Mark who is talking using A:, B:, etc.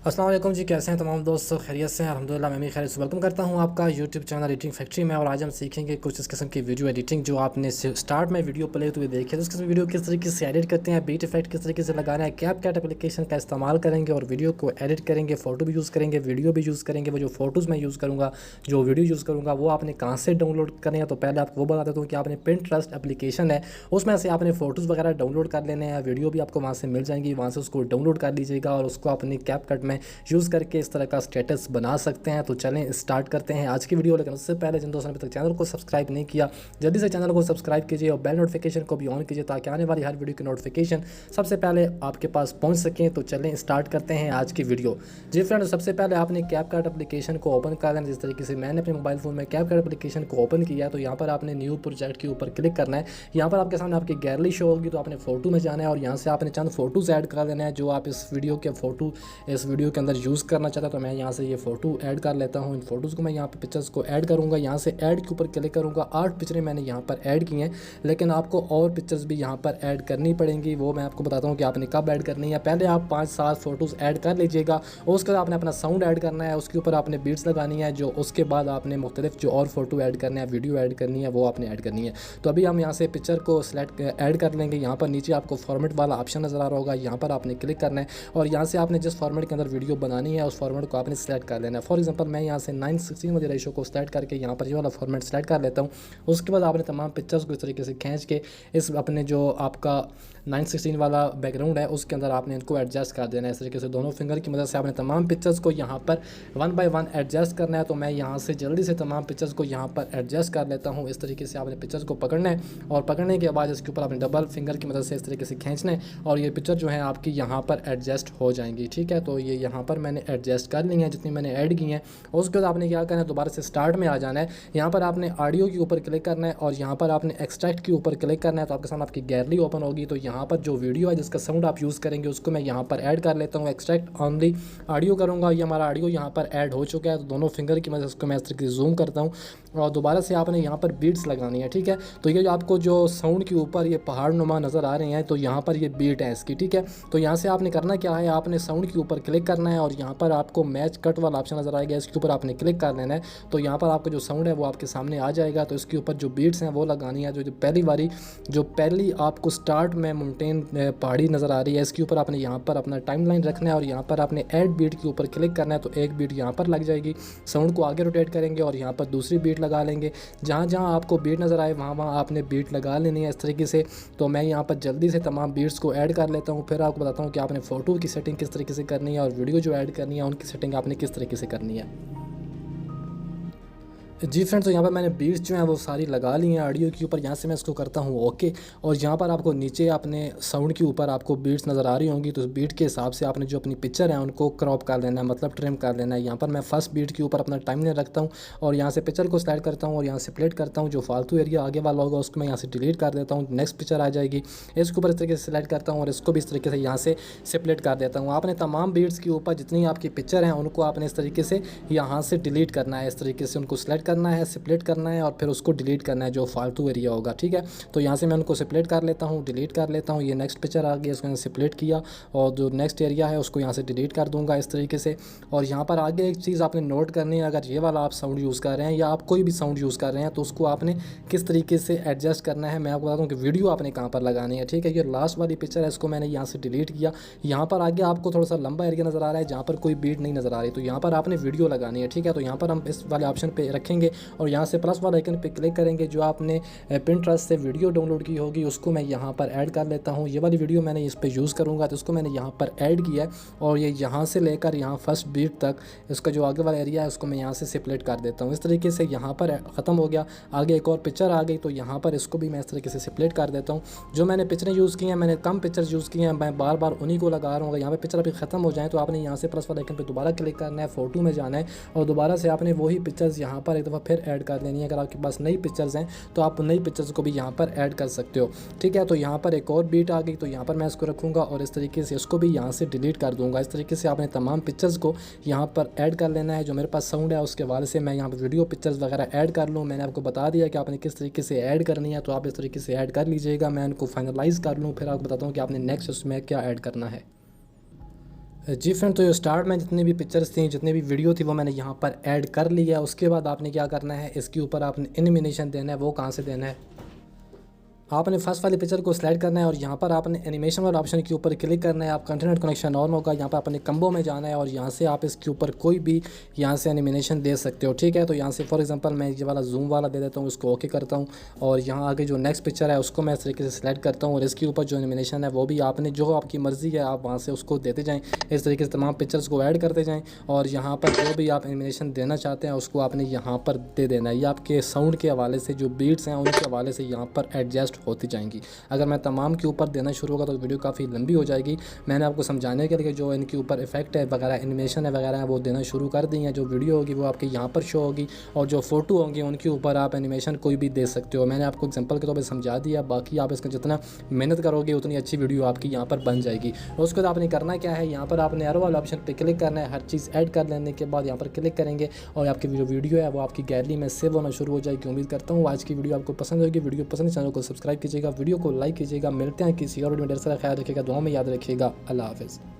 A: अस्सलाम वालेकुम जी, कैसे हैं तमाम दोस्त? खैरियत से हैं? अल्हम्दुलिल्लाह मैं भी खैरियत से वेलकम करता हूं आपका यूट्यूब चैनल एडिटिंग फैक्ट्री में। और आज हम सीखेंगे कुछ इस किस्म की वीडियो एडिटिंग जो आपने स्टार्ट में वीडियो प्ले हुए देखी है। तो इस किस्म की वीडियो किस तरीके से एडिट करते हैं, बीट इफेक्ट किस तरीके से लगाना है, कैपकट एप्लीकेशन का इस्तेमाल करेंगे और वीडियो को एडिट करेंगे, फ़ोटो भी यूज़ करेंगे, वीडियो भी यूज़ करेंगे। वो जो फ़ोटोज़ मैं यूज़ करूँगा, जो वीडियो यूज़ करूँगा, वो आपने कहाँ से डाउनलोड करनी है। तो पहले आपको वो बता देता हूँ कि आपने पिंटरेस्ट एप्लीकेशन है, उसमें से आपने फ़ोटोज़ वगैरह डाउनलोड कर लेने हैं, वीडियो भी आपको वहाँ से मिल जाएंगी, वहाँ से उसको डाउनलोड कर लीजिएगा और उसको अपनी कैपकट में यूज़ करके इस तरह का स्टेटस बना सकते हैं। तो चलें स्टार्ट करते हैं आज की वीडियो। लेकिन उससे पहले जिन दोस्तों ने अभी तक चैनल को सब्सक्राइब नहीं किया, जल्दी से चैनल को सब्सक्राइब कीजिए और बेल नोटिफिकेशन को भी ऑन कीजिए ताकि आने वाली हर वीडियो की नोटिफिकेशन सबसे पहले आपके पास पहुंच सकें। तो चलें स्टार्ट करते हैं आज की वीडियो। जी फ्रेंड, सबसे पहले आपने कैपकट एप्लीकेशन को ओपन कर लेना। जिस तरीके से मैंने अपने मोबाइल फ़ोन में कैपकट एप्लीकेशन को ओपन किया, तो यहाँ पर आपने न्यू प्रोजेक्ट के ऊपर क्लिक करना है। यहाँ पर आपके सामने आपकी गैलरी शो होगी, तो आपने फ़ोटो में जाना है और यहाँ से आपने चंद फ़ोटोज़ ऐड कर देना है जो आप इस वीडियो के फ़ोटो इस वीडियो के अंदर यूज़ करना चाहता। तो मैं यहाँ से ये फ़ोटो ऐड कर लेता हूँ। इन फोटोज़ को मैं यहाँ पे पिक्चर्स को ऐड करूँगा। यहाँ से ऐड के ऊपर क्लिक करूँगा। 8 पिक्चरें मैंने यहाँ पर ऐड की हैं, लेकिन आपको और पिक्चर्स भी यहाँ पर ऐड करनी पड़ेंगी। वो मैं आपको बताता हूँ कि आपने कब ऐड करनी है। पहले आप 5-7 फोटोज़ ऐड कर लीजिएगा, उसके बाद आपने अपना साउंड ऐड करना है, उसके ऊपर आपने बीट्स लगानी है। जो उसके बाद आपने मुख्तलिफ जो और फोटो ऐड करना है, वीडियो ऐड करनी है, वो आपने ऐड करनी है। तो अभी हम यहाँ से पिक्चर को सेलेक्ट ऐड कर लेंगे। यहाँ पर नीचे आपको फॉर्मेट वाला ऑप्शन नज़र आ रहा होगा, यहाँ पर आपने क्लिक करना है और यहाँ से आपने जिस फॉर्मेट के अंदर वीडियो बनानी है उस फॉर्मेट को आपने सेलेक्ट कर लेना है। फॉर एग्जांपल मैं यहाँ से 9:16 वाले रेशो को सेलेक्ट करके यहाँ पर ये वाला फॉर्मेट सेलेक्ट कर लेता हूँ। उसके बाद आपने तमाम पिक्चर्स को इस तरीके से खींच के इस अपने जो आपका 9:16 वाला बैकग्राउंड है उसके अंदर आपने इनको एडजस्ट कर देना है। इस तरीके से दोनों फिंगर की मदद से आपने तमाम पिक्चर्स को यहाँ पर 1 बाय 1 एडजस्ट करना है। तो मैं यहाँ से जल्दी से तमाम पिक्चर्स को यहाँ पर एडजस्ट कर लेता हूँ। इस तरीके से आपने पिक्चर्स को पकड़ना है और पकड़ने के बाद इसके ऊपर आपने डबल फिंगर की मदद से इस तरीके से खींचना है और ये पिक्चर जो है आपकी यहाँ पर एडजस्ट हो जाएंगी। ठीक है, तो ये यहाँ पर मैंने एडजस्ट कर ली है जितनी मैंने ऐड की हैं। उसके बाद आपने क्या करना है, दोबारा से स्टार्ट में आ जाना है। यहाँ पर आपने ऑडियो के ऊपर क्लिक करना है और यहाँ पर आपने एक्सट्रैक्ट के ऊपर क्लिक करना है। तो आपके सामने आपकी गैलरी ओपन होगी। तो यहाँ पर जो वीडियो है जिसका साउंड आप यूज़ करेंगे उसको मैं यहाँ पर ऐड कर लेता हूँ। एक्सट्रैक्ट ऑनली ऑडियो करूँगा, ये हमारा ऑडियो यहाँ पर ऐड हो चुका है। तो दोनों फिंगर की मदद से उसको मैं इस तरीके से जूम करता हूँ और दोबारा से आपने यहाँ पर बीट्स लगानी है। ठीक है, तो ये जो आपको जो साउंड के ऊपर ये पहाड़ नुमा नज़र आ रहे हैं, तो यहाँ पर ये बीट है इसकी। ठीक है, तो यहाँ से आपने करना क्या है, आपने साउंड के ऊपर क्लिक करना है और यहाँ पर आपको मैच कट वाला ऑप्शन नज़र आएगा, इसके ऊपर आपने क्लिक कर लेना है। तो यहाँ पर आपका जो साउंड है वो आपके सामने आ जाएगा। तो इसके ऊपर जो बीट्स हैं वो लगानी है। जो पहली आपको स्टार्ट में माउंटेन पहाड़ी नज़र आ रही है, इसके ऊपर आपने यहाँ पर अपना टाइमलाइन रखना है और यहाँ पर आपने ऐड बीट के ऊपर क्लिक करना है। तो एक बीट यहाँ पर लग जाएगी। साउंड को आगे रोटेट करेंगे और यहाँ पर दूसरी बीट लगा लेंगे। जहाँ जहाँ आपको बीट नज़र आए वहाँ वहाँ आपने बीट लगा लेनी है इस तरीके से। तो मैं यहाँ पर जल्दी से तमाम बीट्स को ऐड कर लेता हूँ, फिर आपको बताता हूँ कि आपने फ़ोटो की सेटिंग किस तरीके से करनी है और वीडियो जो ऐड करनी है उनकी सेटिंग आपने किस तरीके से करनी है। जी फ्रेंड्स, तो यहाँ पर मैंने बीट्स जो हैं वो सारी लगा ली हैं ऑडियो के ऊपर। यहाँ से मैं इसको करता हूँ ओके। और यहाँ पर आपको नीचे अपने साउंड के ऊपर आपको बीट्स नज़र आ रही होंगी, तो बीट के हिसाब से आपने जो अपनी पिक्चर है उनको क्रॉप कर लेना है, मतलब ट्रिम कर लेना है। यहाँ पर मैं फर्स्ट बीट के ऊपर अपना टाइमलाइन रखता हूँ और यहाँ से पिक्चर को स्लाइड करता हूँ और यहाँ से प्लेट करता हूँ। जो फालतू एरिया आगे वाला होगा उसको मैं यहाँ से डिलीट कर देता हूँ। नेक्स्ट पिक्चर आ जाएगी, इसके ऊपर इस तरीके से सिलेक्ट करता हूँ और इसको भी इस तरीके से यहाँ से सेपरेट कर देता हूँ। आपने तमाम बीट्स के ऊपर जितनी आपकी पिक्चर हैं उनको आपने इस तरीके से यहाँ से डिलीट करना है। इस तरीके से उनको सेलेक्ट करना है, सेपरेट करना है और फिर उसको डिलीट करना है जो फालतू एरिया होगा। ठीक है, तो यहाँ से मैं उनको सेपरेट कर लेता हूँ, डिलीट कर लेता हूँ। ये नेक्स्ट पिक्चर आ गई, इसको मैंने सेपरेट किया और जो नेक्स्ट एरिया है उसको यहाँ से डिलीट कर दूंगा इस तरीके से। और यहाँ पर आगे एक चीज़ आपने नोट करनी है, अगर ये वाला आप साउंड यूज़ कर रहे हैं या आप कोई भी साउंड यूज़ कर रहे हैं तो उसको आपने किस तरीके से एडजस्ट करना है। मैं आपको बताता हूँ कि वीडियो आपने कहाँ पर लगानी है। ठीक है, ये लास्ट वाली पिक्चर है, इसको मैंने यहाँ से डिलीट किया। यहाँ पर आगे आपको थोड़ा सा लंबा एरिया नज़र आ रहा है जहाँ पर कोई बीट नहीं नज़र आ रही, तो यहाँ पर आपने वीडियो लगानी है। ठीक है, तो यहाँ पर हम इस वाले ऑप्शन पे रखेंगे और यहाँ से प्लस वाला आइकन पे क्लिक करेंगे। जो आपने पिंटरेस्ट से वीडियो डाउनलोड की होगी उसको मैं यहाँ पर ऐड कर लेता हूँ। ये वाली वीडियो मैंने इस पे यूज़ करूँगा तो उसको मैंने यहाँ पर ऐड किया है और ये यहाँ से लेकर यहाँ फर्स्ट बीट तक इसका जो आगे वाला एरिया है उसको मैं यहाँ से सेपरेट कर देता हूँ। इस तरीके से यहाँ पर ख़त्म हो गया। आगे एक और पिक्चर आ गई तो यहाँ पर इसको भी मैं इस तरीके से सेपरेट कर देता हूँ। जो मैंने पिक्चरें यूज़ की हैं, मैंने कम पिक्चर्स यूज़ की हैं, मैं बार बार उन्हीं को लगा रहा हूँ। यहाँ पर पिक्चर अभी ख़त्म हो जाए तो आपने यहाँ से प्लस वाले आइकन पर दोबारा क्लिक करना है, फ़ोटो में जाना है और दोबारा से आपने वही पिक्चर्स यहाँ पर एक दफ़ा फिर ऐड कर लेनी है। अगर आपके पास नई पिक्चर्स हैं तो आप नई पिक्चर्स को भी यहाँ पर ऐड कर सकते हो। ठीक है, तो यहाँ पर एक और बीट आ गई तो यहाँ पर मैं इसको रखूँगा और इस तरीके से इसको भी यहाँ से डिलीट कर दूँगा। इस तरीके से आपने तमाम पिक्चर्स को यहाँ पर ऐड कर लेना है। जो मेरे पास साउंड है उसके हवाले से मैं यहाँ पर वीडियो पिक्चर्स वगैरह ऐड कर लूँ। मैंने आपको बता दिया कि आपने किस तरीके से ऐड करनी है, तो आप इस तरीके से ऐड कर लीजिएगा। मैं इनको फाइनलाइज़ कर लूँ, फिर आपको बताता हूँ कि आपने नेक्स्ट उसमें क्या ऐड करना है। जी फ्रेंड, तो ये स्टार्ट में जितनी भी पिक्चर्स थी, जितनी भी वीडियो थी, वो मैंने यहाँ पर ऐड कर लिया। उसके बाद आपने क्या करना है, इसके ऊपर आपने एनिमेशन देना है। वो कहाँ से देना है, आपने फर्स्ट वाली पिक्चर को सिलेक्ट करना है और यहाँ पर आपने एनिमेशन वाले ऑप्शन के ऊपर क्लिक करना है। आपका इंटरनेट कनेक्शन ऑन होगा, यहाँ पर अपने कम्बो में जाना है और यहाँ से आप इसके ऊपर कोई भी यहाँ से एनिमेशन दे सकते हो, ठीक है। तो यहाँ से फॉर एग्जांपल मैं ये वाला जूम वाला दे देता हूँ, उसको ओके करता हूँ और यहाँ आगे जो नेक्स्ट पिक्चर है उसको मैं इस तरीके से सिलेक्ट करता हूँ और इसके ऊपर जो एनिमेशन है वो भी आपने जो आपकी मर्ज़ी है आप वहाँ से उसको देते जाएँ। इस तरीके से तमाम पिक्चर्स को ऐड करते जाएँ और यहाँ पर जो भी आप एनिमेशन देना चाहते हैं उसको आपने यहाँ पर दे देना है। ये आपके साउंड के हवाले से जो बीट्स हैं उनके हवाले से यहाँ पर एडजस्ट होती जाएंगी। अगर मैं तमाम के ऊपर देना शुरू होगा तो वीडियो काफ़ी लंबी हो जाएगी। मैंने आपको समझाने के लिए जो इनके ऊपर इफेक्ट है वगैरह, एनिमेशन है वगैरह है, वो देना शुरू कर दी हैं। जो वीडियो होगी वो आपके यहाँ पर शो होगी और जो फ़ोटो होंगी उनके ऊपर आप एनिमेशन कोई भी दे सकते हो। मैंने आपको एग्जांपल के तौर पर समझा दिया, बाकी आप इसका जितना मेहनत करोगे उतनी अच्छी वीडियो आपकी यहाँ पर बन जाएगी। उसके बाद आपने करना क्या है, यहाँ पर आपने एरो वाले ऑप्शन पर क्लिक करना है। हर चीज़ ऐड कर लेने के बाद यहाँ पर क्लिक करेंगे और आपकी जो वीडियो है वो आपकी गैलरी में सेव होना शुरू हो जाएगी। उम्मीद करता हूँ आज की वीडियो आपको पसंद होगी। वीडियो पसंद, चैनल को सब्सक्राइब कीजिएगा, वीडियो को लाइक कीजिएगा। मिलते हैं किसी और वीडियो में, ढेर सारा ख्याल रखिएगा, दुआ में याद रखिएगा। अल्लाह हाफ़िज़।